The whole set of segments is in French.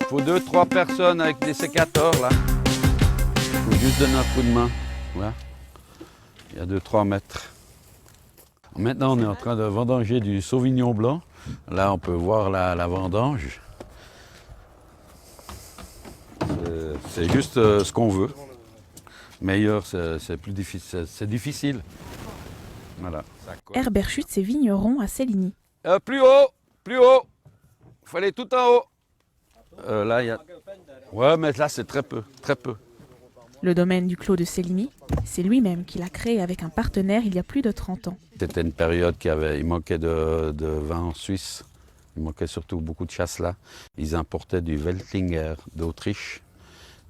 Il faut 2-3 personnes avec des sécateurs là. Il faut juste donner un coup de main. Voilà. Il y a 2-3 mètres. Maintenant, on est en train de vendanger du Sauvignon blanc. Là, on peut voir la vendange. C'est juste ce qu'on veut. Meilleur, c'est plus difficile. C'est difficile. Voilà. Herbert Schütz est vigneron à Céligny. Plus haut, plus haut. Il faut aller tout en haut. Là, il y a... Ouais, mais là, c'est très peu, très peu. Le domaine du Clos de Céligny, c'est lui-même qui l'a créé avec un partenaire il y a plus de 30 ans. C'était une période il manquait de vin en Suisse. Il manquait surtout beaucoup de chasse là. Ils importaient du Veltlinger d'Autriche.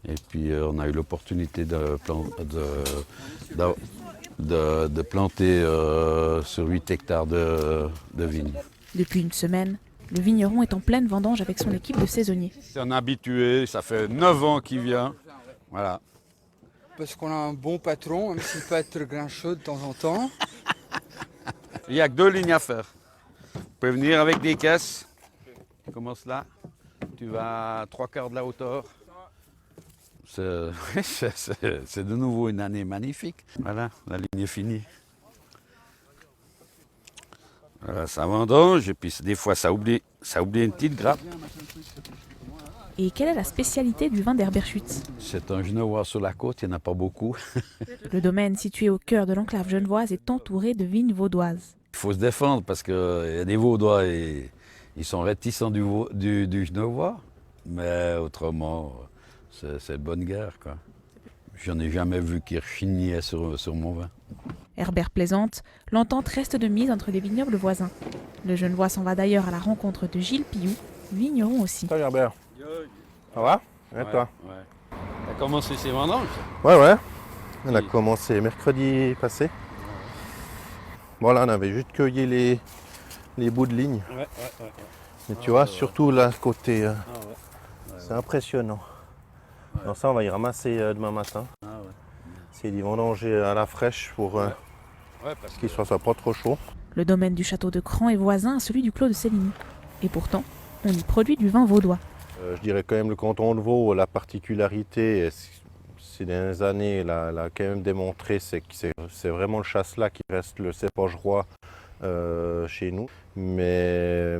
Et puis on a eu l'opportunité de planter sur 8 hectares de vignes. Depuis une semaine, le vigneron est en pleine vendange avec son équipe de saisonniers. C'est un habitué, ça fait 9 ans qu'il vient. Voilà. Parce qu'on a un bon patron, même s'il peut être grincheux de temps en temps. Il n'y a que 2 lignes à faire. Vous pouvez venir avec des caisses. Tu commences là. Tu vas à 3/4 de la hauteur. C'est de nouveau une année magnifique. Voilà, la ligne est finie. Voilà, ça vendange et puis des fois ça oublie une petite grappe. Et quelle est la spécialité du vin d'Herbert Schütz? C'est un genevois sur la côte, il n'y en a pas beaucoup. Le domaine situé au cœur de l'enclave genevoise est entouré de vignes vaudoises. Il faut se défendre parce qu'il y a des Vaudois et ils sont réticents du genevois. Mais autrement, c'est bonne guerre, quoi. J'en ai jamais vu qui rechignaient sur mon vin. Herbert plaisante, l'entente reste de mise entre les vignobles voisins. Le genevois s'en va d'ailleurs à la rencontre de Gilles Pillou, vigneron aussi. Salut Herbert. Ça va? Et toi? Ouais. T'as commencé ces vendanges? Ouais. On a commencé mercredi passé. Bon là on avait juste cueilli les bouts de ligne. Ouais. Mais tu vois, surtout là ce côté, c'est impressionnant. Ouais. Donc ça on va y ramasser demain matin. C'est d'y vendanger à la fraîche pour qu'il soit pas trop chaud. Le domaine du château de Cran est voisin à celui du Clos de Céligny. Et pourtant, on y produit du vin vaudois. Je dirais quand même le canton de Vaud, la particularité, ces dernières années, l'a quand même démontré, c'est que c'est vraiment le chasselas qui reste le cépage roi chez nous. Mais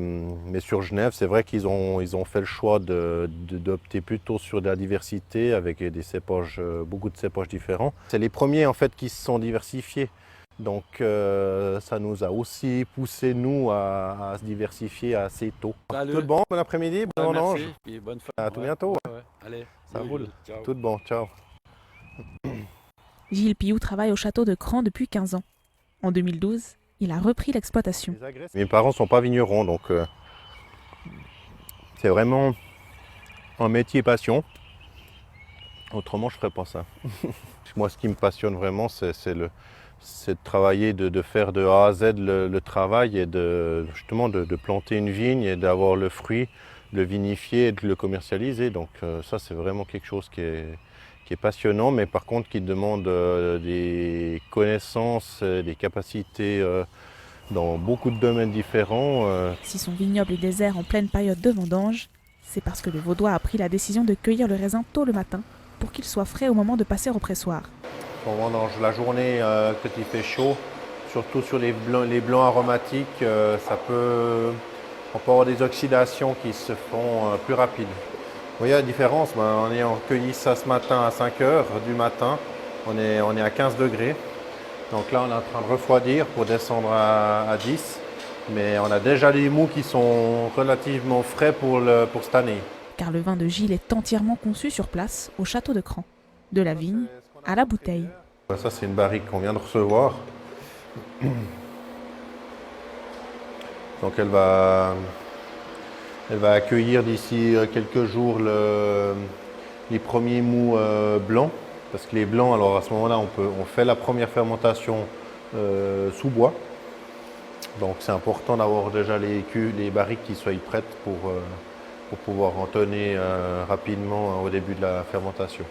sur Genève, c'est vrai qu'ils ont fait le choix d'opter plutôt sur de la diversité avec des cépages, beaucoup de cépages différents. C'est les premiers en fait qui se sont diversifiés. Donc ça nous a aussi poussé nous à se diversifier assez tôt. Salut. Tout bon, bon après-midi, bon vendange. Merci, puis bonne fête. À tout bientôt. Ouais. Allez, Ça roule. Ciao. Tout bon, ciao. Gilles Pillou travaille au château de Cran depuis 15 ans. En 2012, il a repris l'exploitation. Mes parents ne sont pas vignerons, donc c'est vraiment un métier passion. Autrement, je ne ferais pas ça. Moi, ce qui me passionne vraiment, c'est de travailler, de faire de A à Z le travail et justement de planter une vigne et d'avoir le fruit, de le vinifier et de le commercialiser. Donc ça, c'est vraiment quelque chose qui est passionnant, mais par contre qui demande des connaissances, des capacités dans beaucoup de domaines différents. Si son vignoble est désert en pleine période de vendange, c'est parce que le Vaudois a pris la décision de cueillir le raisin tôt le matin pour qu'il soit frais au moment de passer au pressoir. On vendange la journée quand il fait chaud, surtout sur les blancs aromatiques, on peut avoir des oxydations qui se font plus rapides. Vous voyez la différence, on est cueilli ça ce matin à 5 h du matin, on est à 15 degrés. Donc là on est en train de refroidir pour descendre à 10, mais on a déjà les mous qui sont relativement frais pour cette année. Car le vin de Gilles est entièrement conçu sur place au château de Cran, de la vigne à la bouteille. Ça c'est une barrique qu'on vient de recevoir. Donc elle va accueillir d'ici quelques jours les premiers mous blancs. Parce que les blancs, alors à ce moment-là, on fait la première fermentation sous bois. Donc c'est important d'avoir déjà les barriques qui soient prêtes pour pouvoir entonner rapidement au début de la fermentation.